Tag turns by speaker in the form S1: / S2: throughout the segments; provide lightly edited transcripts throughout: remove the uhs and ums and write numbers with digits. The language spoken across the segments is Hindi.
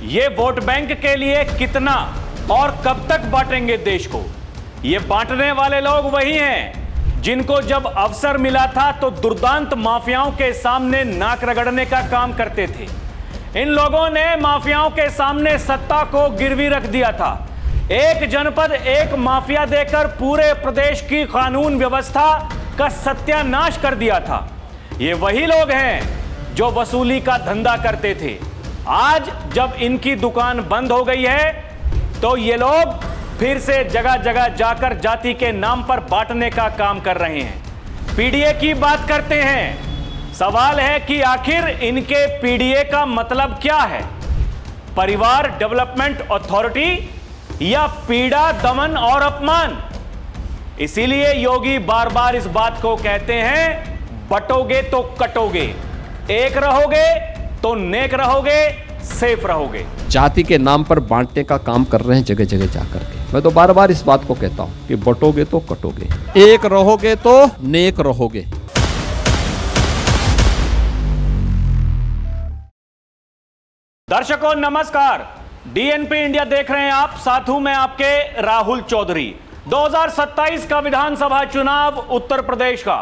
S1: ये वोट बैंक के लिए कितना और कब तक बांटेंगे देश को? ये बांटने वाले लोग वही हैं जिनको जब अवसर मिला था तो दुर्दांत माफियाओं के सामने नाक रगड़ने का काम करते थे। इन लोगों ने माफियाओं के सामने सत्ता को गिरवी रख दिया था। एक जनपद एक माफिया देकर पूरे प्रदेश की कानून व्यवस्था का सत्यानाश कर दिया था। ये वही लोग हैं जो वसूली का धंधा करते थे। आज जब इनकी दुकान बंद हो गई है तो ये लोग फिर से जगह जगह जाकर जाति के नाम पर बांटने का काम कर रहे हैं। पीडीए की बात करते हैं। सवाल है कि आखिर इनके पीडीए का मतलब क्या है? परिवार डेवलपमेंट अथॉरिटी या पीड़ा, दमन और अपमान? इसीलिए योगी बार बार इस बात को कहते हैं, बटोगे तो कटोगे, एक रहोगे तो नेक रहोगे, सेफ रहोगे।
S2: जाति के नाम पर बांटने का काम कर रहे हैं जगह जगह जाकर के। मैं तो बार बार इस बात को कहता हूं कि बटोगे तो कटोगे, एक रहोगे तो नेक रहोगे।
S1: दर्शकों नमस्कार, डीएनपी इंडिया देख रहे हैं आप। साथ हूं मैं आपके राहुल चौधरी। 2027 का विधानसभा चुनाव उत्तर प्रदेश का,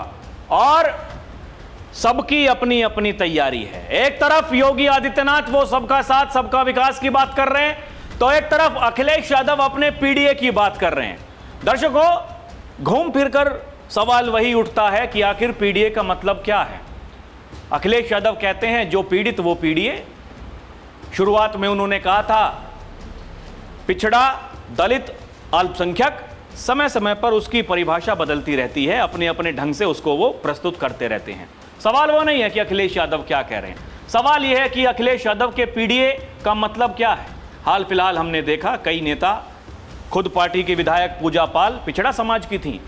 S1: और सबकी अपनी अपनी तैयारी है। एक तरफ योगी आदित्यनाथ वो सबका साथ सबका विकास की बात कर रहे हैं, तो एक तरफ अखिलेश यादव अपने पीडीए की बात कर रहे हैं। दर्शकों, घूम फिरकर सवाल वही उठता है कि आखिर पीडीए का मतलब क्या है? अखिलेश यादव कहते हैं जो पीड़ित वो पीडीए। शुरुआत में उन्होंने कहा था पिछड़ा, दलित, अल्पसंख्यक। समय समय पर उसकी परिभाषा बदलती रहती है, अपने अपने ढंग से उसको वो प्रस्तुत करते रहते हैं। सवाल वो नहीं है कि अखिलेश यादव क्या कह रहे हैं, सवाल यह है कि अखिलेश यादव के पीडीए का मतलब क्या है। हाल फिलहाल हमने देखा कई नेता, खुद पार्टी की विधायक पूजा पाल पिछड़ा समाज की थी,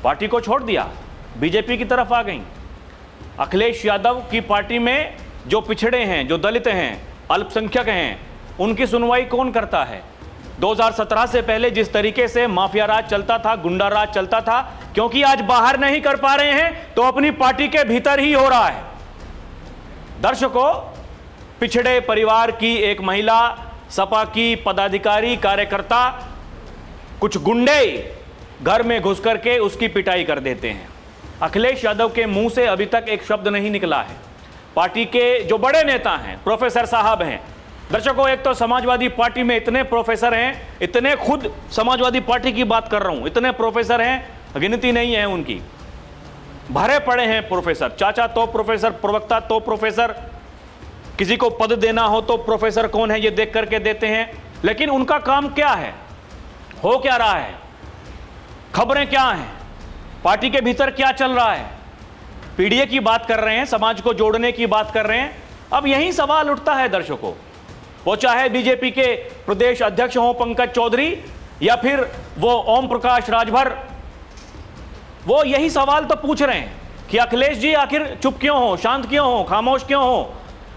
S1: पार्टी को छोड़ दिया, बीजेपी की तरफ आ गई। अखिलेश यादव की पार्टी में जो पिछड़े हैं, जो दलित हैं, अल्पसंख्यक हैं, उनकी सुनवाई कौन करता है? 2017 से पहले जिस तरीके से माफिया राज चलता था, गुंडा राज चलता था, क्योंकि आज बाहर नहीं कर पा रहे हैं तो अपनी पार्टी के भीतर ही हो रहा है। दर्शकों, पिछड़े परिवार की एक महिला, सपा की पदाधिकारी, कार्यकर्ता, कुछ गुंडे घर में घुस करके उसकी पिटाई कर देते हैं। अखिलेश यादव के मुंह से अभी तक एक शब्द नहीं निकला है। पार्टी के जो बड़े नेता हैं, प्रोफेसर साहब हैं, दर्शकों, एक तो समाजवादी पार्टी में इतने प्रोफेसर हैं, इतने, खुद समाजवादी पार्टी की बात कर रहा हूं, इतने प्रोफेसर हैं, गिनती नहीं है उनकी, भरे पड़े हैं प्रोफेसर। चाचा तो प्रोफेसर, प्रवक्ता तो प्रोफेसर, किसी को पद देना हो तो प्रोफेसर कौन है ये देख करके देते हैं। लेकिन उनका काम क्या है, हो क्या रहा है, खबरें क्या हैं, पार्टी के भीतर क्या चल रहा है? पीडीए की बात कर रहे हैं, समाज को जोड़ने की बात कर रहे हैं। अब यही सवाल उठता है दर्शकों, वो चाहे बीजेपी के प्रदेश अध्यक्ष हों पंकज चौधरी या फिर वो ओम प्रकाश राजभर, वो यही सवाल तो पूछ रहे हैं कि अखिलेश जी आखिर चुप क्यों हो, शांत क्यों हो, खामोश क्यों हो?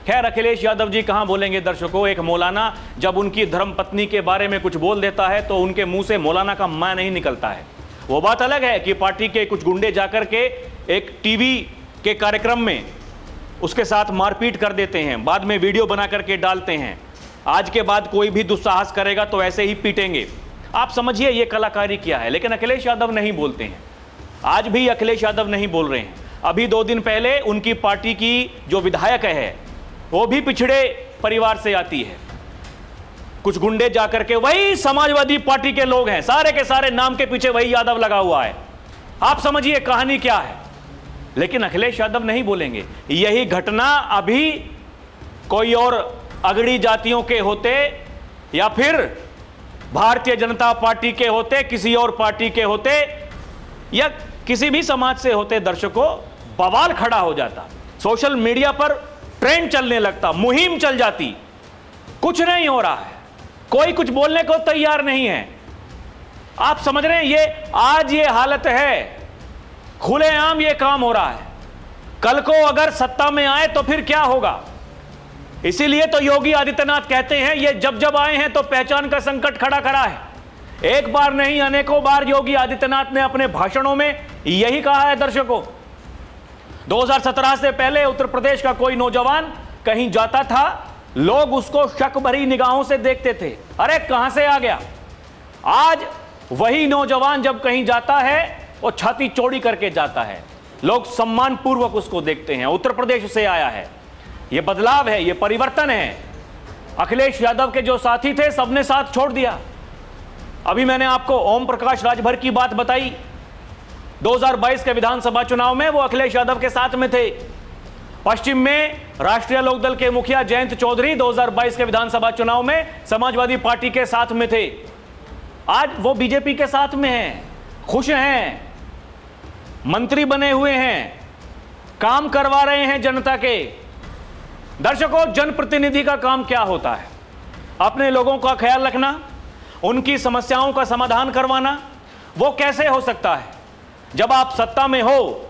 S1: खैर, अखिलेश यादव जी कहां बोलेंगे दर्शकों। एक मौलाना जब उनकी धर्मपत्नी के बारे में कुछ बोल देता है तो उनके मुंह से मौलाना का मा नहीं निकलता है। वो बात अलग है कि पार्टी के कुछ गुंडे जाकर के एक टीवी के कार्यक्रम में उसके साथ मारपीट कर देते हैं, बाद में वीडियो बना करके डालते हैं। आज के बाद कोई भी दुस्साहस करेगा तो ऐसे ही पीटेंगे। आप समझिए ये कलाकारी क्या है। लेकिन अखिलेश यादव नहीं बोलते हैं, आज भी अखिलेश यादव नहीं बोल रहे हैं। अभी 2 दिन पहले उनकी पार्टी की जो विधायक है वो भी पिछड़े परिवार से आती है। कुछ गुंडे जाकर के, वही समाजवादी पार्टी के लोग हैं, सारे के सारे नाम के पीछे वही यादव लगा हुआ है। आप समझिए कहानी क्या है। लेकिन अखिलेश यादव नहीं बोलेंगे। यही घटना अभी कोई और अगड़ी जातियों के होते या फिर भारतीय जनता पार्टी के होते, किसी और पार्टी के होते या किसी भी समाज से होते, दर्शकों, बवाल खड़ा हो जाता, सोशल मीडिया पर ट्रेंड चलने लगता, मुहिम चल जाती। कुछ नहीं हो रहा है, कोई कुछ बोलने को तैयार नहीं है। आप समझ रहे हैं, ये आज ये हालत है, खुलेआम ये काम हो रहा है। कल को अगर सत्ता में आए तो फिर क्या होगा? इसीलिए तो योगी आदित्यनाथ कहते हैं ये जब जब आए हैं तो पहचान का संकट खड़ा करा है। एक बार नहीं, अनेकों बार योगी आदित्यनाथ ने अपने भाषणों में यही कहा है। दर्शकों, 2017 से पहले उत्तर प्रदेश का कोई नौजवान कहीं जाता था लोग उसको शक भरी निगाहों से देखते थे, अरे कहां से आ गया। आज वही नौजवान जब कहीं जाता है वो छाती चौड़ी करके जाता है, लोग सम्मान पूर्वक उसको देखते हैं। उत्तर प्रदेश से आया है, यह बदलाव है, यह परिवर्तन है। अखिलेश यादव के जो साथी थे सबने साथ छोड़ दिया। अभी मैंने आपको ओम प्रकाश राजभर की बात बताई, 2022 के विधानसभा चुनाव में वो अखिलेश यादव के साथ में थे। पश्चिम में राष्ट्रीय लोकदल के मुखिया जयंत चौधरी 2022 के विधानसभा चुनाव में समाजवादी पार्टी के साथ में थे, आज वो बीजेपी के साथ में हैं, खुश हैं, मंत्री बने हुए हैं, काम करवा रहे हैं जनता के। दर्शकों, जनप्रतिनिधि का काम क्या होता है? अपने लोगों का ख्याल रखना, उनकी समस्याओं का समाधान करवाना। वो कैसे हो सकता है? जब आप सत्ता में हो,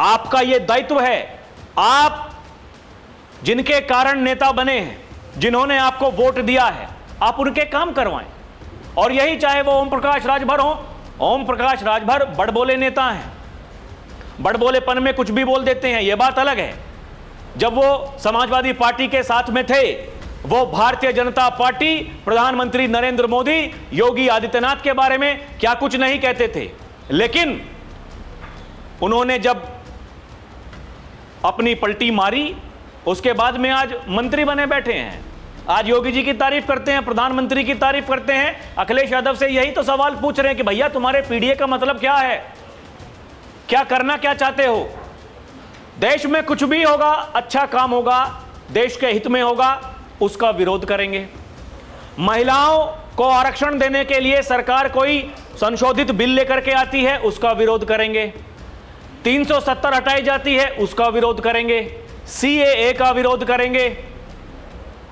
S1: आपका यह दायित्व है। आप जिनके कारण नेता बने हैं, जिन्होंने आपको वोट दिया है, आप उनके काम करवाएं। और यही चाहे वो ओम प्रकाश राजभर हो। ओम प्रकाश राजभर बड़बोले नेता हैं, बड़बोलेपन में कुछ भी बोल देते हैं, यह बात अलग है। जब वो समाजवादी पार्टी के साथ में थे, वो भारतीय जनता पार्टी, प्रधानमंत्री नरेंद्र मोदी, योगी आदित्यनाथ के बारे में क्या कुछ नहीं कहते थे। लेकिन उन्होंने जब अपनी पलटी मारी, उसके बाद में आज मंत्री बने बैठे हैं। आज योगी जी की तारीफ करते हैं, प्रधानमंत्री की तारीफ करते हैं। अखिलेश यादव से यही तो सवाल पूछ रहे हैं कि भैया तुम्हारे पीडीए का मतलब क्या है, क्या करना क्या चाहते हो? देश में कुछ भी होगा, अच्छा काम होगा, देश के हित में होगा, उसका विरोध करेंगे। महिलाओं को आरक्षण देने के लिए सरकार कोई संशोधित बिल लेकर के आती है, उसका विरोध करेंगे। 370 हटाई जाती है, उसका विरोध करेंगे। सीएए का विरोध करेंगे।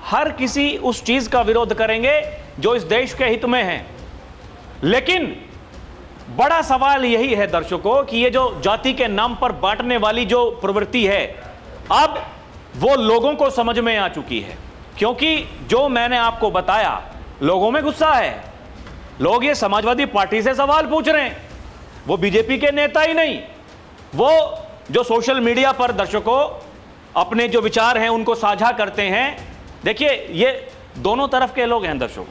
S1: हर किसी उस चीज का विरोध करेंगे जो इस देश के हित में है। लेकिन बड़ा सवाल यही है दर्शकों कि ये जो जाति के नाम पर बांटने वाली जो प्रवृत्ति है, अब वो लोगों को समझ में आ चुकी है। क्योंकि जो मैंने आपको बताया, लोगों में गुस्सा है। लोग ये समाजवादी पार्टी से सवाल पूछ रहे हैं, वो बीजेपी के नेता ही नहीं, वो जो सोशल मीडिया पर दर्शकों अपने जो विचार हैं उनको साझा करते हैं। देखिए, ये दोनों तरफ के लोग हैं दर्शकों,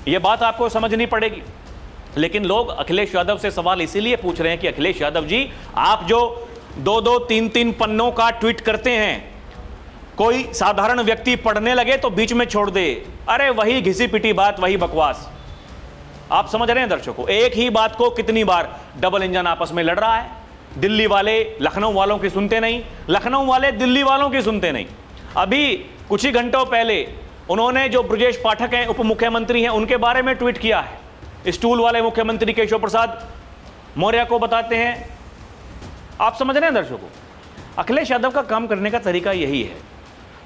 S1: ये बात आपको समझनी पड़ेगी। लेकिन लोग अखिलेश यादव से सवाल इसीलिए पूछ रहे हैं कि अखिलेश यादव जी, आप जो 2-2, 3-3 पन्नों का ट्वीट करते हैं, कोई साधारण व्यक्ति पढ़ने लगे तो बीच में छोड़ दे, अरे वही घिसी पिटी बात, वही बकवास। आप समझ रहे हैं दर्शकों, एक ही बात को कितनी बार डबल इंजन आपस में लड़ रहा है। दिल्ली वाले लखनऊ वालों की सुनते नहीं, लखनऊ वाले दिल्ली वालों की सुनते नहीं। अभी कुछ ही घंटों पहले उन्होंने जो ब्रजेश पाठक हैं, उप मुख्यमंत्री हैं, उनके बारे में ट्वीट किया है। स्टूल वाले मुख्यमंत्री केशव प्रसाद मौर्य को बताते हैं। आप समझ रहे हैं दर्शकों, अखिलेश यादव का काम करने का तरीका यही है।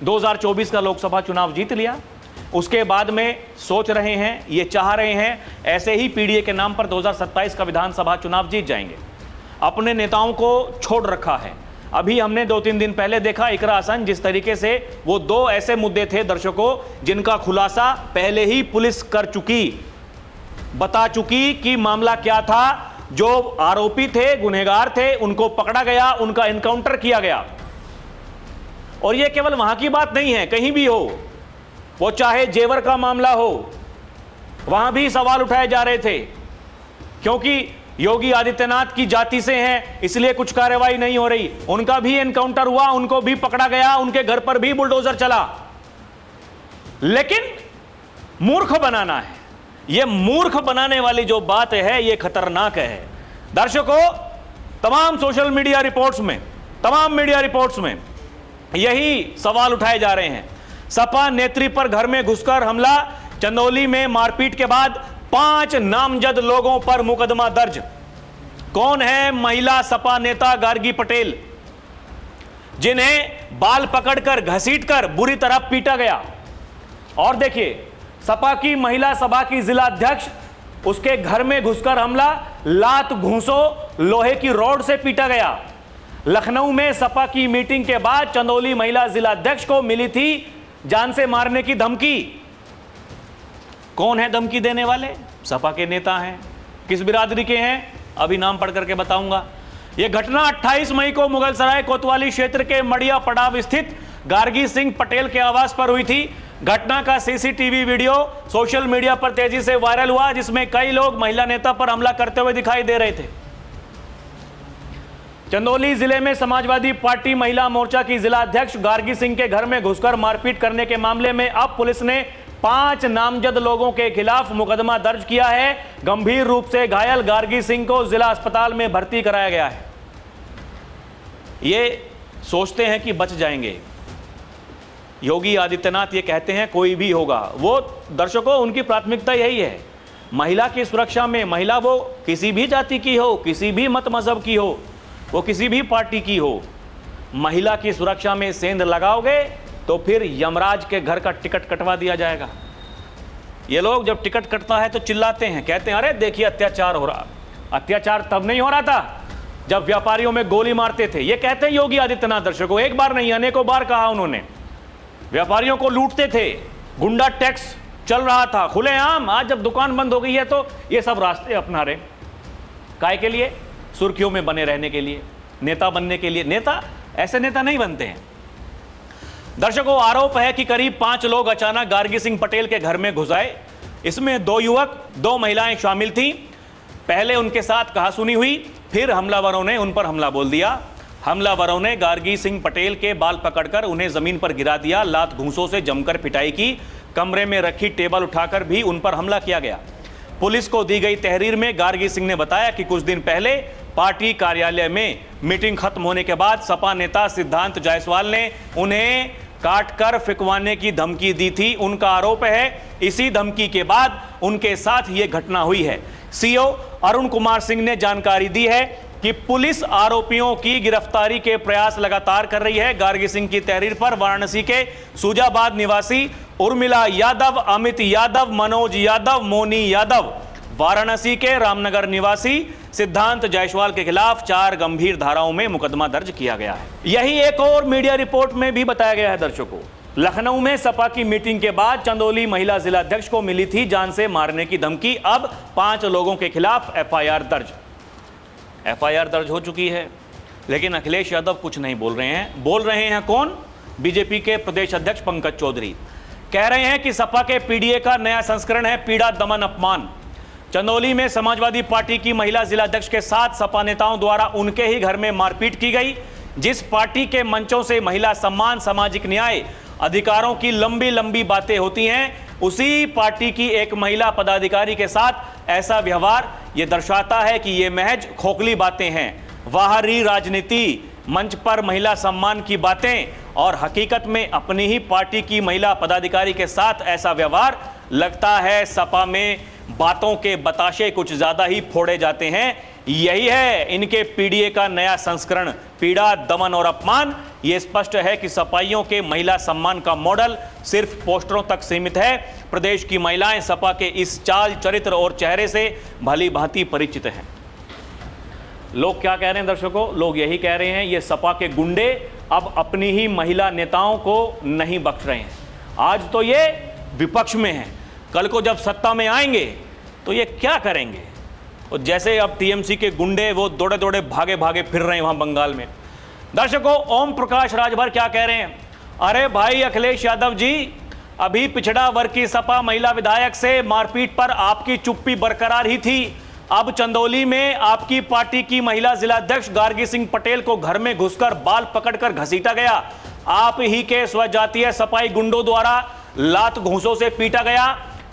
S1: 2024 का लोकसभा चुनाव जीत लिया, उसके बाद में सोच रहे हैं, ये चाह रहे हैं ऐसे ही पीडीए के नाम पर 2027 का विधानसभा चुनाव जीत जाएंगे। अपने नेताओं को छोड़ रखा है। अभी हमने 2-3 दिन पहले देखा इकरा हसन, जिस तरीके से वो 2 ऐसे मुद्दे थे दर्शकों जिनका खुलासा पहले ही पुलिस कर चुकी, बता चुकी कि मामला क्या था। जो आरोपी थे, गुनहगार थे, उनको पकड़ा गया, उनका एनकाउंटर किया गया। और ये केवल वहां की बात नहीं है, कहीं भी हो, वो चाहे जेवर का मामला हो, वहां भी सवाल उठाए जा रहे थे। क्योंकि योगी आदित्यनाथ की जाति से हैं, इसलिए कुछ कार्रवाई नहीं हो रही। उनका भी एनकाउंटर हुआ, उनको भी पकड़ा गया, उनके घर पर भी बुलडोजर चला। लेकिन मूर्ख बनाना है, यह मूर्ख बनाने वाली जो बात है, यह खतरनाक है दर्शकों। तमाम सोशल मीडिया रिपोर्ट्स में, तमाम मीडिया रिपोर्ट्स में यही सवाल उठाए जा रहे हैं। सपा नेत्री पर घर में घुसकर हमला, चंदौली में मारपीट के बाद 5 नामजद लोगों पर मुकदमा दर्ज। कौन है? महिला सपा नेता गार्गी पटेल, जिन्हें बाल पकड़कर घसीटकर बुरी तरह पीटा गया। और देखिए, सपा की महिला सभा की जिला अध्यक्ष, उसके घर में घुसकर हमला, लात घूंसो लोहे की रॉड से पीटा गया। लखनऊ में सपा की मीटिंग के बाद चंदौली महिला जिला अध्यक्ष को मिली थी जान से मारने की धमकी। कौन है धमकी देने वाले? सपा के नेता हैं। किस बिरादरी के हैं? अभी नाम पढ़ करके बताऊंगा। यह घटना 28 मई को मुगलसराय कोतवाली क्षेत्र के मड़िया पड़ाव स्थित गार्गी सिंह पटेल के आवास पर हुई थी। घटना का सीसीटीवी वीडियो सोशल मीडिया पर तेजी से वायरल हुआ, जिसमें कई लोग महिला नेता पर हमला करते हुए दिखाई दे रहे थे। चंदौली जिले में समाजवादी पार्टी महिला मोर्चा की जिला अध्यक्ष गार्गी सिंह के घर में घुसकर मारपीट करने के मामले में अब पुलिस ने 5 नामजद लोगों के खिलाफ मुकदमा दर्ज किया है। गंभीर रूप से घायल गार्गी सिंह को जिला अस्पताल में भर्ती कराया गया है। ये सोचते हैं कि बच जाएंगे। योगी आदित्यनाथ ये कहते हैं कोई भी होगा। वो दर्शकों, उनकी प्राथमिकता यही है, महिला की सुरक्षा में। महिला वो किसी भी जाति की हो, किसी भी मत मजहब की हो, वो किसी भी पार्टी की हो, महिला की सुरक्षा में सेंध लगाओगे तो फिर यमराज के घर का टिकट कटवा दिया जाएगा। ये लोग जब टिकट कटता है तो चिल्लाते हैं, कहते हैं अरे देखिए अत्याचार हो रहा। अत्याचार तब नहीं हो रहा था जब व्यापारियों में गोली मारते थे। ये कहते हैं योगी आदित्यनाथ। दर्शकों, एक बार नहीं अनेकों बार कहा उन्होंने, व्यापारियों को लूटते थे, गुंडा टैक्स चल रहा था खुलेआम। आज जब दुकान बंद हो गई है तो ये सब रास्ते अपना रहे। काय के लिए? सुर्खियों में बने रहने के लिए, नेता बनने के लिए। नेता ऐसे नेता नहीं बनते हैं। दर्शकों, आरोप है कि करीब 5 लोग अचानक गार्गी सिंह पटेल के घर में घुस आए। इसमें 2 युवक 2 महिलाएं शामिल थीं। पहले उनके साथ कहासुनी हुई, फिर हमलावरों ने उन पर हमला बोल दिया। हमलावरों ने गार्गी सिंह पटेल के बाल पकड़कर उन्हें जमीन पर गिरा दिया। लात घूंसों से जमकर पिटाई की। कमरे में रखी टेबल उठाकर भी उन पर हमला किया गया। पुलिस को दी गई तहरीर में गार्गी सिंह ने बताया कि कुछ दिन पहले पार्टी कार्यालय में मीटिंग खत्म होने के बाद सपा नेता सिद्धांत जायसवाल ने उन्हें काटकर फिकवाने की धमकी दी थी। उनका आरोप है इसी धमकी के बाद उनके साथ यह घटना हुई है। सीओ अरुण कुमार सिंह ने जानकारी दी है कि पुलिस आरोपियों की गिरफ्तारी के प्रयास लगातार कर रही है। गार्गी सिंह की तहरीर पर वाराणसी के सुजाबाद निवासी उर्मिला यादव, अमित यादव, मनोज यादव, मोनी यादव, वाराणसी के रामनगर निवासी सिद्धांत जायसवाल के खिलाफ 4 गंभीर धाराओं में मुकदमा दर्ज किया गया है। यही एक और मीडिया रिपोर्ट में भी बताया गया है। दर्शकों, लखनऊ में सपा की मीटिंग के बाद चंदौली महिला जिला अध्यक्ष को मिली थी जान से मारने की धमकी। अब 5 लोगों के खिलाफ एफआईआर दर्ज हो चुकी है। लेकिन अखिलेश यादव कुछ नहीं बोल रहे हैं। बोल रहे हैं कौन? बीजेपी के प्रदेश अध्यक्ष पंकज चौधरी कह रहे हैं कि सपा के पीडीए का नया संस्करण है पीड़ा, दमन, अपमान। चंदौली में समाजवादी पार्टी की महिला जिलाध्यक्ष के साथ सपा नेताओं द्वारा उनके ही घर में मारपीट की गई। जिस पार्टी के मंचों से महिला सम्मान, सामाजिक न्याय, अधिकारों की लंबी लंबी बातें होती हैं, उसी पार्टी की एक महिला पदाधिकारी के साथ ऐसा व्यवहार यह दर्शाता है कि ये महज खोखली बातें हैं। बाहरी राजनीति, मंच पर महिला सम्मान की बातें और हकीकत में अपनी ही पार्टी की महिला पदाधिकारी के साथ ऐसा व्यवहार। लगता है सपा में बातों के बताशे कुछ ज्यादा ही फोड़े जाते हैं। यही है इनके पीडीए का नया संस्करण, पीड़ा, दमन और अपमान। यह स्पष्ट है कि सपाइयों के महिला सम्मान का मॉडल सिर्फ पोस्टरों तक सीमित है। प्रदेश की महिलाएं सपा के इस चाल, चरित्र और चेहरे से भली भांति परिचित हैं। लोग क्या कह रहे हैं दर्शकों? लोग यही कह रहे हैं ये सपा के गुंडे अब अपनी ही महिला नेताओं को नहीं बख्श रहे हैं। आज तो ये विपक्ष में हैं, कल को जब सत्ता में आएंगे तो ये क्या करेंगे? और जैसे अब टीएमसी के गुंडे वो दौड़े दौड़े भागे भागे फिर रहे हैं वहां बंगाल में। दर्शकों, ओम प्रकाश राजभर क्या कह रहे हैं? अरे भाई अखिलेश यादव जी, अभी पिछड़ा वर्ग की सपा महिला विधायक से मारपीट पर आपकी चुप्पी बरकरार ही थी। अब चंदौली में आपकी पार्टी की महिला जिलाध्यक्ष गार्गी सिंह पटेल को घर में घुसकर बाल पकड़कर घसीटा गया। आप ही के स्वजातीय सपाई गुंडों द्वारा लात घूंसों से पीटा गया,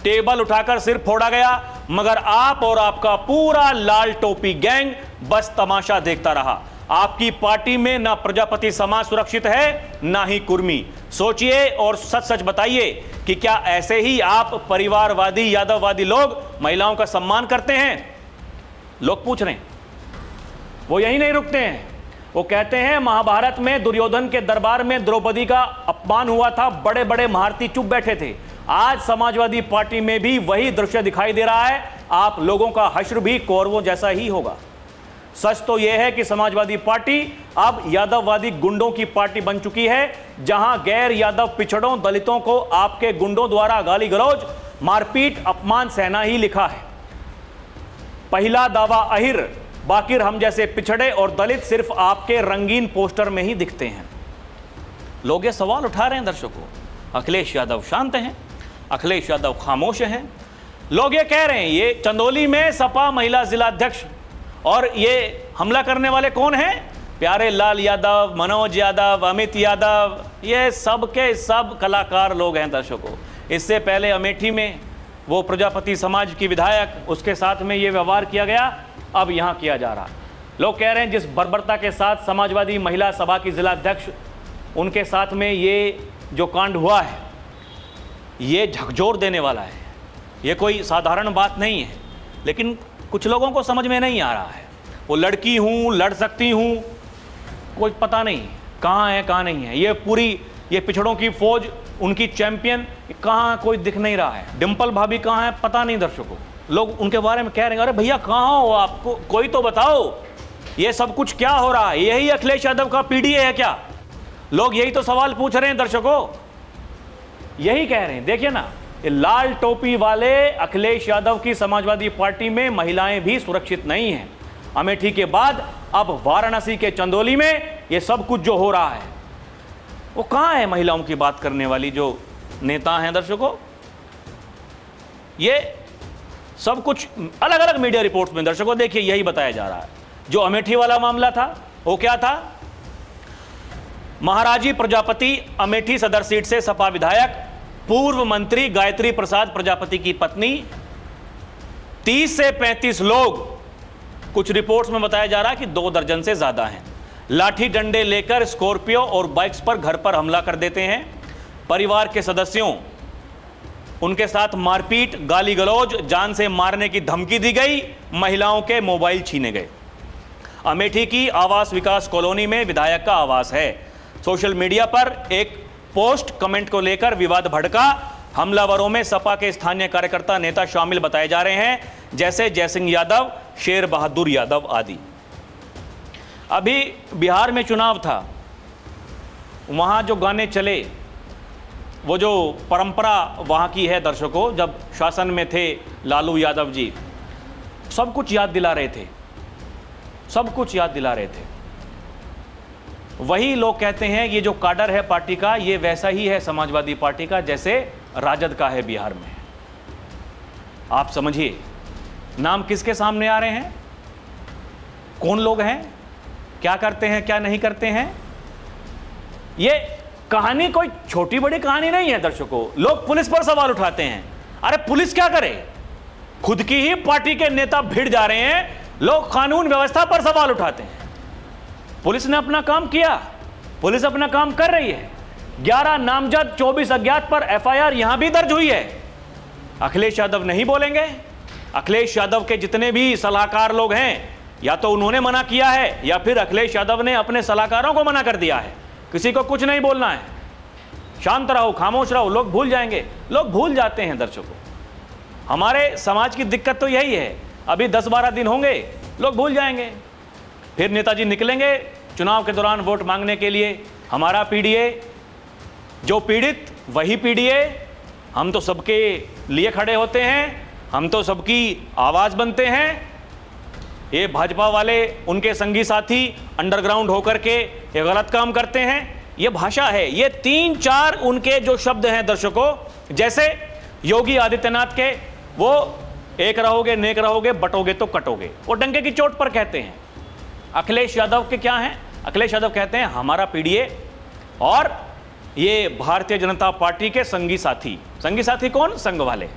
S1: टेबल उठाकर सिर फोड़ा गया, मगर आप और आपका पूरा लाल टोपी गैंग बस तमाशा देखता रहा। आपकी पार्टी में ना प्रजापति समाज सुरक्षित है, ना ही कुर्मी। सोचिए और सच सच बताइए कि क्या ऐसे ही आप परिवारवादी, यादववादी लोग महिलाओं का सम्मान करते हैं? लोग पूछ रहे हैं। वो यही नहीं रुकते हैं, वो कहते हैं महाभारत में दुर्योधन के दरबार में द्रौपदी का अपमान हुआ था, बड़े बड़े महारथी चुप बैठे थे। आज समाजवादी पार्टी में भी वही दृश्य दिखाई दे रहा है। आप लोगों का हश्र भी कौरवों जैसा ही होगा। सच तो यह है कि समाजवादी पार्टी अब यादववादी गुंडों की पार्टी बन चुकी है, जहां गैर यादव पिछड़ों, दलितों को आपके गुंडों द्वारा गाली गलौज, मारपीट, अपमान सहना ही लिखा है। पहला दावा अहिर, बाकिर हम जैसे पिछड़े और दलित सिर्फ आपके रंगीन पोस्टर में ही दिखते हैं। लोग ये सवाल उठा रहे हैं दर्शकों, अखिलेश यादव शांत हैं, अखिलेश यादव खामोश हैं। लोग ये कह रहे हैं, ये चंदौली में सपा महिला जिलाध्यक्ष, और ये हमला करने वाले कौन हैं? प्यारे लाल यादव, मनोज यादव, अमित यादव, ये सब के सब कलाकार लोग हैं दर्शकों। इससे पहले अमेठी में वो प्रजापति समाज की विधायक, उसके साथ में ये व्यवहार किया गया, अब यहाँ किया जा रहा। लोग कह रहे हैं जिस बर्बरता के साथ समाजवादी महिला सभा की जिलाध्यक्ष, उनके साथ में ये जो कांड हुआ है, ये झकझोर देने वाला है, ये कोई साधारण बात नहीं है। लेकिन कुछ लोगों को समझ में नहीं आ रहा है, वो लड़की हूँ, लड़ सकती हूँ, कोई पता नहीं कहाँ है कहाँ नहीं है। ये पूरी ये पिछड़ों की फौज, उनकी चैंपियन कहाँ, कोई दिख नहीं रहा है। डिंपल भाभी कहाँ है पता नहीं दर्शकों। लोग उनके बारे में कह रहे हैं, अरे भैया कहाँ हो आपको, कोई तो बताओ ये सब कुछ क्या हो रहा है? यही अखिलेश यादव का पीडीए है क्या? लोग यही तो सवाल पूछ रहे हैं दर्शकों, यही कह रहे हैं। देखिए ना, ये लाल टोपी वाले अखिलेश यादव की समाजवादी पार्टी में महिलाएं भी सुरक्षित नहीं हैं। अमेठी के बाद अब वाराणसी के चंदौली में ये सब कुछ जो हो रहा है, वो कहां है महिलाओं की बात करने वाली जो नेता हैं दर्शकों? ये सब कुछ अलग अलग मीडिया रिपोर्ट्स में दर्शकों देखिए यही बताया जा रहा है। जो अमेठी वाला मामला था वो क्या था? महाराजी प्रजापति अमेठी सदर सीट से सपा विधायक पूर्व मंत्री गायत्री प्रसाद प्रजापति की पत्नी, 30 से 35 लोग, कुछ रिपोर्ट्स में बताया जा रहा है कि 2 दर्जन से ज्यादा हैं, लाठी डंडे लेकर स्कॉर्पियो और बाइक्स पर घर पर हमला कर देते हैं। परिवार के सदस्यों, उनके साथ मारपीट, गाली गलौज, जान से मारने की धमकी दी गई, महिलाओं के मोबाइल छीने गए। अमेठी की आवास विकास कॉलोनी में विधायक का आवास है। सोशल मीडिया पर एक पोस्ट कमेंट को लेकर विवाद भड़का। हमलावरों में सपा के स्थानीय कार्यकर्ता नेता शामिल बताए जा रहे हैं, जैसे जयसिंह यादव, शेर बहादुर यादव आदि। अभी बिहार में चुनाव था, वहां जो गाने चले, वो जो परंपरा वहां की है दर्शकों, जब शासन में थे लालू यादव जी, सब कुछ याद दिला रहे थे, सब कुछ याद दिला रहे थे। वही लोग कहते हैं ये जो काडर है पार्टी का, ये वैसा ही है समाजवादी पार्टी का जैसे राजद का है बिहार में। आप समझिए नाम किसके सामने आ रहे हैं, कौन लोग हैं, क्या करते हैं, क्या नहीं करते हैं। ये कहानी कोई छोटी बड़ी कहानी नहीं है दर्शकों। लोग पुलिस पर सवाल उठाते हैं, अरे पुलिस क्या करे, खुद की ही पार्टी के नेता भिड़ जा रहे हैं, लोग कानून व्यवस्था पर सवाल उठाते हैं। पुलिस ने अपना काम किया, पुलिस अपना काम कर रही है। 11 नामजद 24 अज्ञात पर एफआईआर यहां भी दर्ज हुई है। अखिलेश यादव नहीं बोलेंगे। अखिलेश यादव के जितने भी सलाहकार लोग हैं, या तो उन्होंने मना किया है या फिर अखिलेश यादव ने अपने सलाहकारों को मना कर दिया है, किसी को कुछ नहीं बोलना है, शांत रहो, खामोश रहो। लोग भूल जाएंगे, लोग भूल जाते हैं दर्शकों। हमारे समाज की दिक्कत तो यही है, अभी 10-12 दिन होंगे, लोग भूल जाएंगे, फिर नेताजी निकलेंगे चुनाव के दौरान वोट मांगने के लिए। हमारा पीडीए, जो पीड़ित वही पीडीए, हम तो सबके लिए खड़े होते हैं, हम तो सबकी आवाज़ बनते हैं। ये भाजपा वाले, उनके संगी साथी अंडरग्राउंड होकर के ये गलत काम करते हैं। ये भाषा है, ये 3-4 उनके जो शब्द हैं दर्शकों, जैसे योगी आदित्यनाथ के, वो एक रहोगे नेक रहोगे, बटोगे तो कटोगे, वो डंके की चोट पर कहते हैं। अखिलेश यादव के क्या हैं? अखिलेश यादव कहते हैं हमारा पीडीए और ये भारतीय जनता पार्टी के संगी साथी। संगी साथी कौन? संघ वाले,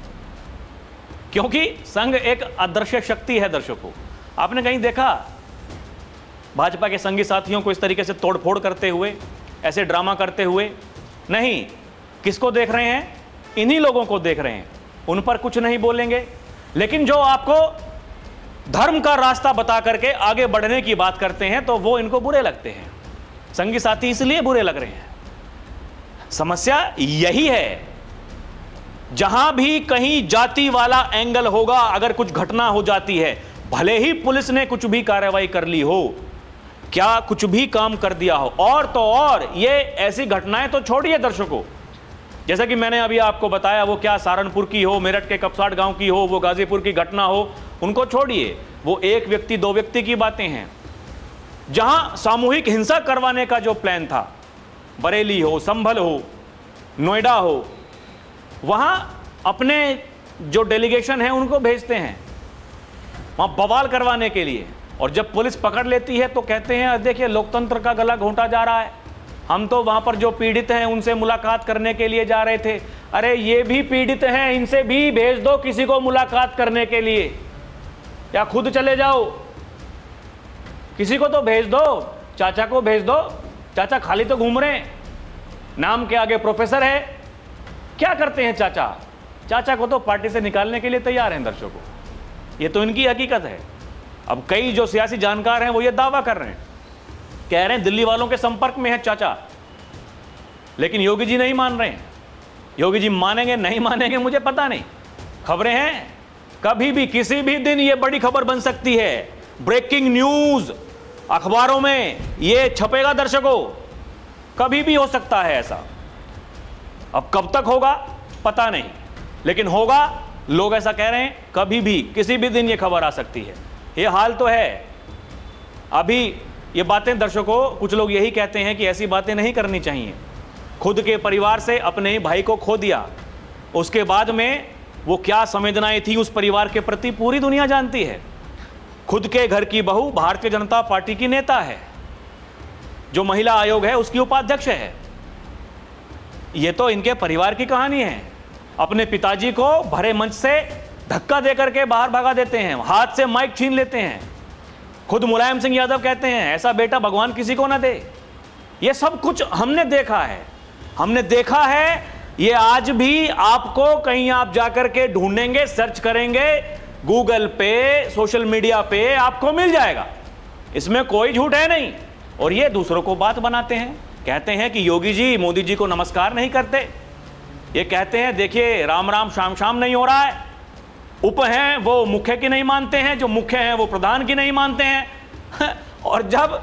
S1: क्योंकि संघ एक अदृश्य शक्ति है दर्शकों। आपने कहीं देखा भाजपा के संगी साथियों को इस तरीके से तोड़फोड़ करते हुए, ऐसे ड्रामा करते हुए? नहीं। किसको देख रहे हैं? इन्हीं लोगों को देख रहे हैं। उन पर कुछ नहीं बोलेंगे, लेकिन जो आपको धर्म का रास्ता बता करके आगे बढ़ने की बात करते हैं तो वो इनको बुरे लगते हैं। संगी साथी इसलिए बुरे लग रहे हैं। समस्या यही है, जहां भी कहीं जाति वाला एंगल होगा, अगर कुछ घटना हो जाती है, भले ही पुलिस ने कुछ भी कार्रवाई कर ली हो, क्या कुछ भी काम कर दिया हो, और तो और ये ऐसी घटनाएं तो छोड़िए दर्शकों, जैसा कि मैंने अभी आपको बताया, वो क्या सहारनपुर की हो, मेरठ के कपसाट गांव की हो, वो गाजीपुर की घटना हो, उनको छोड़िए, वो 1 व्यक्ति 2 व्यक्ति की बातें हैं। जहां सामूहिक हिंसा करवाने का जो प्लान था, बरेली हो, संभल हो, नोएडा हो, वहां अपने जो डेलीगेशन है उनको भेजते हैं वहां बवाल करवाने के लिए। और जब पुलिस पकड़ लेती है तो कहते हैं देखिए लोकतंत्र का गला घोंटा जा रहा है, हम तो वहां पर जो पीड़ित हैं उनसे मुलाकात करने के लिए जा रहे थे। अरे ये भी पीड़ित हैं, इनसे भी भेज दो किसी को मुलाकात करने के लिए, या खुद चले जाओ, किसी को तो भेज दो, चाचा को भेज दो। चाचा खाली तो घूम रहे हैं, नाम के आगे प्रोफेसर है। क्या करते हैं चाचा? चाचा को तो पार्टी से निकालने के लिए तैयार हैं दर्शकों, ये तो इनकी हकीकत है। अब कई जो सियासी जानकार हैं वो ये दावा कर रहे हैं, कह रहे हैं दिल्ली वालों के संपर्क में है चाचा, लेकिन योगी जी नहीं मान रहे हैं। योगी जी मानेंगे नहीं मानेंगे मुझे पता नहीं, खबरें हैं, कभी भी किसी भी दिन ये बड़ी खबर बन सकती है। ब्रेकिंग न्यूज अखबारों में ये छपेगा दर्शकों, कभी भी हो सकता है ऐसा। अब कब तक होगा पता नहीं, लेकिन होगा, लोग ऐसा कह रहे हैं, कभी भी किसी भी दिन ये खबर आ सकती है। ये हाल तो है। अभी ये बातें दर्शकों, कुछ लोग यही कहते हैं कि ऐसी बातें नहीं करनी चाहिए। खुद के परिवार से अपने ही भाई को खो दिया, उसके बाद में वो क्या संवेदनाएं थी उस परिवार के प्रति पूरी दुनिया जानती है। खुद के घर की बहू भारतीय जनता पार्टी की नेता है, जो महिला आयोग है उसकी उपाध्यक्ष है। ये तो इनके परिवार की कहानी है। अपने पिताजी को भरे मंच से धक्का देकर के बाहर भगा देते हैं, हाथ से माइक छीन लेते हैं। खुद मुलायम सिंह यादव कहते हैं ऐसा बेटा भगवान किसी को ना दे। ये सब कुछ हमने देखा है, हमने देखा है। ये आज भी आपको कहीं आप जाकर के ढूंढेंगे, सर्च करेंगे गूगल पे, सोशल मीडिया पे, आपको मिल जाएगा। इसमें कोई झूठ है नहीं। और ये दूसरों को बात बनाते हैं, कहते हैं कि योगी जी मोदी जी को नमस्कार नहीं करते। ये कहते हैं देखिए राम राम शाम शाम नहीं हो रहा है। उप हैं वो मुख्य की नहीं मानते हैं, जो मुख्य हैं वो प्रधान की नहीं मानते हैं। और जब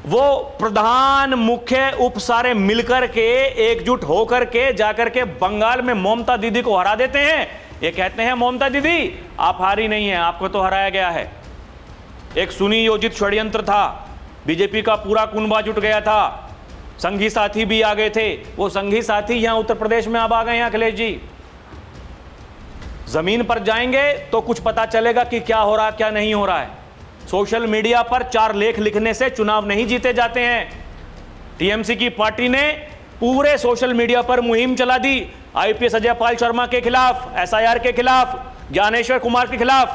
S1: वो प्रधान मुख्य उप सारे मिलकर के एकजुट होकर के जाकर के बंगाल में ममता दीदी को हरा देते हैं, ये कहते हैं ममता दीदी आप हारी नहीं है, आपको तो हराया गया है। एक सुनियोजित षड्यंत्र था, बीजेपी का पूरा कुनबा जुट गया था, संघी साथी भी आ गए थे। वो संघी साथी यहां उत्तर प्रदेश में अब आ गए हैं अखिलेश जी। जमीन पर जाएंगे तो कुछ पता चलेगा कि क्या हो रहा है क्या नहीं हो रहा है। सोशल मीडिया पर 4 लेख लिखने से चुनाव नहीं जीते जाते हैं। टीएमसी की पार्टी ने पूरे सोशल मीडिया पर मुहिम चला दी, आईपीएस अजय पाल शर्मा के खिलाफ, एसआईआर के खिलाफ, ज्ञानेश्वर कुमार के खिलाफ,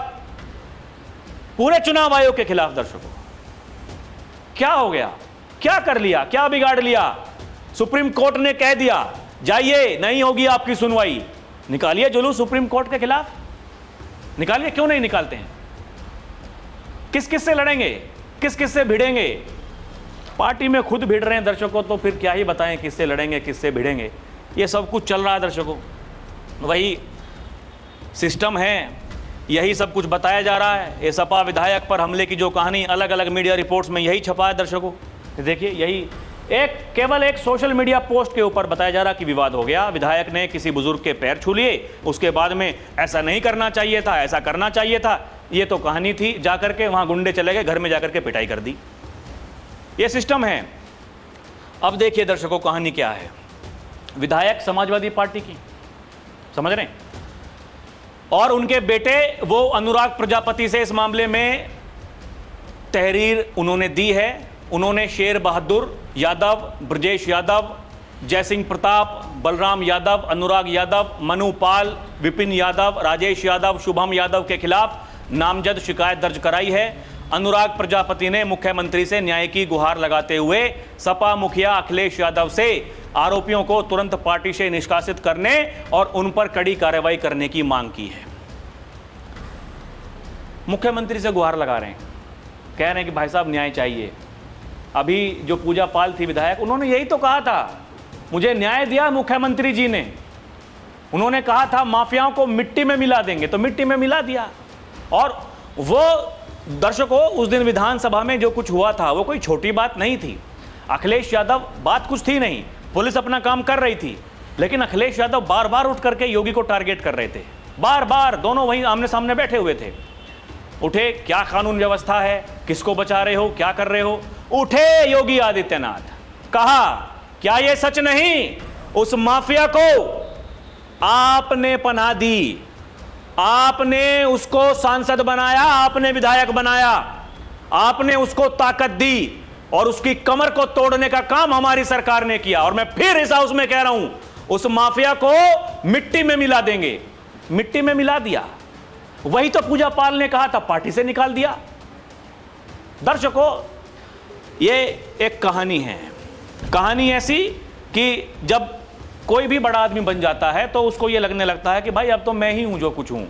S1: पूरे चुनाव आयोग के खिलाफ। दर्शकों क्या हो गया, क्या कर लिया, क्या बिगाड़ लिया? सुप्रीम कोर्ट ने कह दिया जाइए नहीं होगी आपकी सुनवाई, निकालिए जुलूस सुप्रीम कोर्ट के खिलाफ, निकालिए। क्यों नहीं निकालते हैं? किस किस से लड़ेंगे, किस किस से भिड़ेंगे? पार्टी में खुद भिड़ रहे हैं दर्शकों, तो फिर क्या ही बताएं किससे लड़ेंगे किससे भिड़ेंगे। ये सब कुछ चल रहा है दर्शकों, वही सिस्टम है, यही सब कुछ बताया जा रहा है। ये सपा विधायक पर हमले की जो कहानी अलग अलग मीडिया रिपोर्ट्स में यही छपा है दर्शकों। देखिए यही केवल एक सोशल मीडिया पोस्ट के ऊपर बताया जा रहा कि विवाद हो गया, विधायक ने किसी बुजुर्ग के पैर छू लिए, उसके बाद में ऐसा नहीं करना चाहिए था, ऐसा करना चाहिए था। ये तो कहानी थी, जाकर के वहां गुंडे चले गए, घर में जाकर के पिटाई कर दी। ये सिस्टम है। अब देखिए दर्शकों कहानी क्या है। विधायक समाजवादी पार्टी की, समझ रहे हैं, और उनके बेटे वो अनुराग प्रजापति से इस मामले में तहरीर उन्होंने दी है। उन्होंने शेर बहादुर यादव, ब्रजेश यादव, जयसिंह प्रताप, बलराम यादव, अनुराग यादव, मनु पाल, विपिन यादव, राजेश यादव, शुभम यादव के खिलाफ नामजद शिकायत दर्ज कराई है। अनुराग प्रजापति ने मुख्यमंत्री से न्याय की गुहार लगाते हुए सपा मुखिया अखिलेश यादव से आरोपियों को तुरंत पार्टी से निष्कासित करने और उन पर कड़ी कार्रवाई करने की मांग की है। मुख्यमंत्री से गुहार लगा रहे हैं, कह रहे हैं कि भाई साहब न्याय चाहिए। अभी जो पूजा पाल थी विधायक, उन्होंने यही तो कहा था, मुझे न्याय दिया मुख्यमंत्री जी ने। उन्होंने कहा था माफियाओं को मिट्टी में मिला देंगे, तो मिट्टी में मिला दिया। और वो दर्शकों उस दिन विधानसभा में जो कुछ हुआ था वो कोई छोटी बात नहीं थी। अखिलेश यादव, बात कुछ थी नहीं, पुलिस अपना काम कर रही थी, लेकिन अखिलेश यादव बार बार उठ करके योगी को टारगेट कर रहे थे। बार बार दोनों वहीं आमने सामने बैठे हुए थे। उठे, क्या कानून व्यवस्था है, किसको बचा रहे हो, क्या कर रहे हो? उठे योगी आदित्यनाथ, कहा क्या ये सच नहीं उस माफिया को आपने पनाह दी, आपने उसको सांसद बनाया, आपने विधायक बनाया, आपने उसको ताकत दी और उसकी कमर को तोड़ने का काम हमारी सरकार ने किया। और मैं फिर इस हाउस में कह रहा हूं, उस माफिया को मिट्टी में मिला देंगे। मिट्टी में मिला दिया, वही तो पूजा पाल ने कहा था, पार्टी से निकाल दिया। दर्शकों, ये एक कहानी है, कहानी ऐसी कि जब कोई भी बड़ा आदमी बन जाता है तो उसको ये लगने लगता है कि भाई अब तो मैं ही हूं जो कुछ हूं।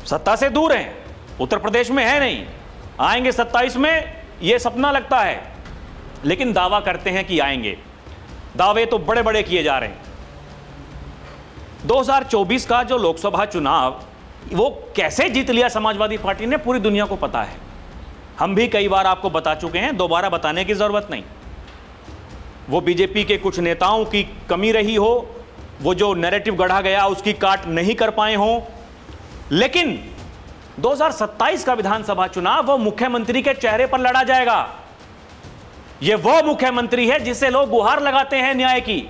S1: सत्ता से दूर हैं, उत्तर प्रदेश में है नहीं, आएंगे 27 में, ये सपना लगता है, लेकिन दावा करते हैं कि आएंगे। दावे तो बड़े बड़े किए जा रहे हैं। 2024 का जो लोकसभा चुनाव वो कैसे जीत लिया समाजवादी पार्टी ने, पूरी दुनिया को पता है। हम भी कई बार आपको बता चुके हैं, दोबारा बताने की जरूरत नहीं। वो बीजेपी के कुछ नेताओं की कमी रही हो, वो जो नैरेटिव गढ़ा गया उसकी काट नहीं कर पाए हो, लेकिन 2027 का विधानसभा चुनाव वो मुख्यमंत्री के चेहरे पर लड़ा जाएगा। ये वो मुख्यमंत्री है जिससे लोग गुहार लगाते हैं न्याय की,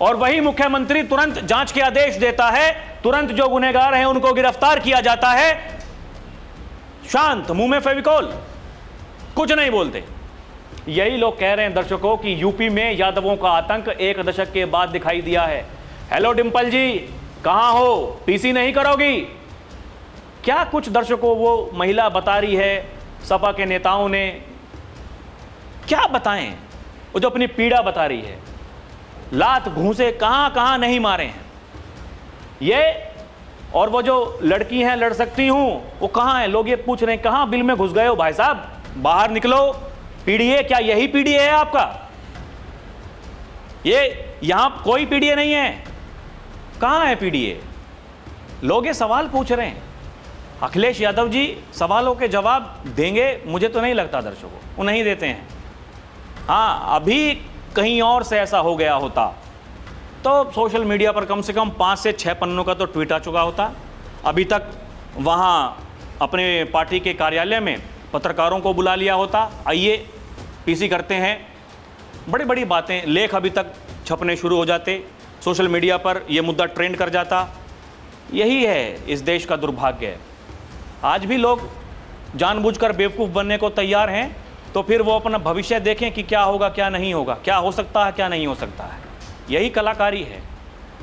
S1: और वही मुख्यमंत्री तुरंत जांच के आदेश देता है, तुरंत जो गुनहगार हैं उनको गिरफ्तार किया जाता है। शांत, मुंह में फेविकोल, कुछ नहीं बोलते। यही लोग कह रहे हैं दर्शकों कि यूपी में यादवों का आतंक 1 दशक के बाद दिखाई दिया है। हेलो डिंपल जी, कहां हो, पीसी नहीं करोगी क्या? कुछ दर्शकों वो महिला बता रही है, सपा के नेताओं ने क्या बताएं, वो जो अपनी पीड़ा बता रही है, लात घूंसे कहां कहां नहीं मारे हैं ये। और वो जो लड़की हैं, लड़ सकती हूं, वो कहां है? लोग ये पूछ रहे हैं कहां बिल में घुस गए हो भाई साहब, बाहर निकलो। पीडीए, क्या यही पीडीए है आपका? ये यहां कोई पीडीए नहीं है, कहां है पीडीए? लोग ये सवाल पूछ रहे हैं। अखिलेश यादव जी सवालों के जवाब देंगे, मुझे तो नहीं लगता दर्शकों, वो नहीं देते हैं। हाँ, अभी कहीं और से ऐसा हो गया होता तो सोशल मीडिया पर कम से कम 5 से 6 पन्नों का तो ट्वीट आ चुका होता। अभी तक वहाँ अपने पार्टी के कार्यालय में पत्रकारों को बुला लिया होता, आइए पीसी करते हैं, बड़ी बड़ी बातें, लेख अभी तक छपने शुरू हो जाते, सोशल मीडिया पर यह मुद्दा ट्रेंड कर जाता। यही है इस देश का दुर्भाग्य। आज भी लोग जानबूझकर बेवकूफ़ बनने को तैयार हैं, तो फिर वो अपना भविष्य देखें कि क्या होगा क्या नहीं होगा, क्या हो सकता है क्या नहीं हो सकता है। यही कलाकारी है,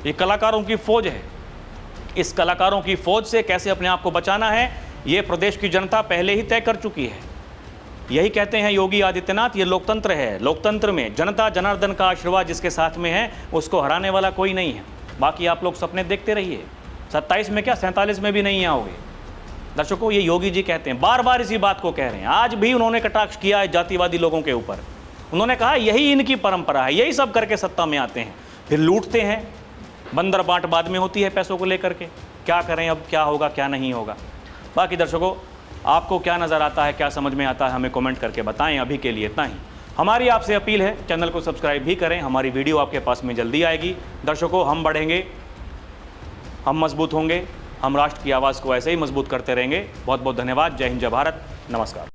S1: ये कलाकारों की फौज है। इस कलाकारों की फौज से कैसे अपने आप को बचाना है, ये प्रदेश की जनता पहले ही तय कर चुकी है। यही कहते हैं योगी आदित्यनाथ, ये लोकतंत्र है। लोकतंत्र में जनता जनार्दन का आशीर्वाद जिसके साथ में है, उसको हराने वाला कोई नहीं है। बाकी आप लोग सपने देखते रहिए, 27 में क्या 47 में भी नहीं आओगे। दर्शकों, ये योगी जी कहते हैं, बार बार इसी बात को कह रहे हैं। आज भी उन्होंने कटाक्ष किया है जातिवादी लोगों के ऊपर। उन्होंने कहा यही इनकी परंपरा है, यही सब करके सत्ता में आते हैं, फिर लूटते हैं। बंदर बांट बाद में होती है पैसों को लेकर के। क्या करें, अब क्या होगा क्या नहीं होगा। बाकी दर्शकों, आपको क्या नज़र आता है, क्या समझ में आता है, हमें कमेंट करके बताएं। अभी के लिए इतना ही। हमारी आपसे अपील है, चैनल को सब्सक्राइब भी करें, हमारी वीडियो आपके पास में जल्दी आएगी। दर्शकों, हम बढ़ेंगे, हम मजबूत होंगे, हम राष्ट्र की आवाज़ को ऐसे ही मजबूत करते रहेंगे। बहुत बहुत धन्यवाद। जय हिंद, जय भारत, नमस्कार।